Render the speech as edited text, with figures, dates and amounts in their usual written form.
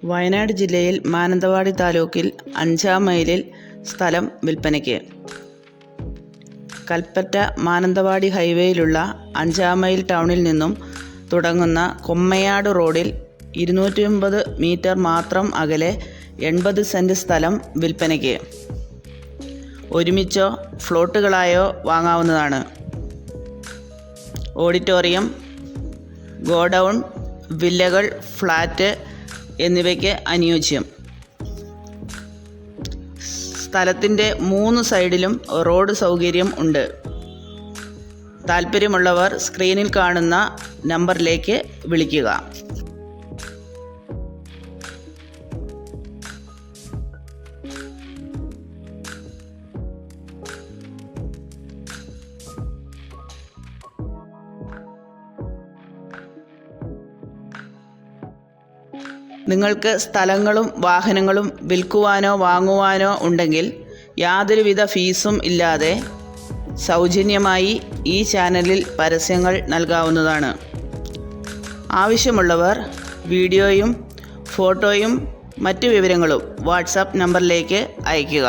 വയനാട് ജില്ലയിൽ മാനന്തവാടി താലൂക്കിൽ 5-ാം മൈലിൽ സ്ഥലം വിൽപ്പനയ്ക്ക്. കൽപ്പറ്റ മാനന്തവാടി ഹൈവേയിലുള്ള 5-ാം മൈൽ ടൗണിൽ നിന്നും തുടങ്ങുന്ന കൊമ്മയാട് റോഡിൽ 250 മീറ്റർ മാത്രം അകലെ 80 സെൻറ് സ്ഥലം വിൽപ്പനയ്ക്ക്. ഒരുമിച്ചോ ഫ്ലോട്ടുകളായോ വാങ്ങാവുന്നതാണ്. ഓഡിറ്റോറിയം, ഗോഡൗൺ, വില്ലകൾ, ഫ്ലാറ്റ് എന്നിവയ്ക്ക് അനുയോജ്യം. സ്ഥലത്തിൻ്റെ 3 സൈഡിലും റോഡ് സൗകര്യം ഉണ്ട്. താൽപ്പര്യമുള്ളവർ സ്ക്രീനിൽ കാണുന്ന നമ്പറിലേക്ക് വിളിക്കുക. നിങ്ങൾക്ക് സ്ഥലങ്ങളും വാഹനങ്ങളും വിൽക്കുവാനോ വാങ്ങുവാനോ ഉണ്ടെങ്കിൽ യാതൊരുവിധ ഫീസും ഇല്ലാതെ സൗജന്യമായി ഈ ചാനലിൽ പരസ്യങ്ങൾ നൽകാവുന്നതാണ്. ആവശ്യമുള്ളവർ വീഡിയോയും ഫോട്ടോയും മറ്റു വിവരങ്ങളും വാട്സാപ്പ് നമ്പറിലേക്ക് അയയ്ക്കുക.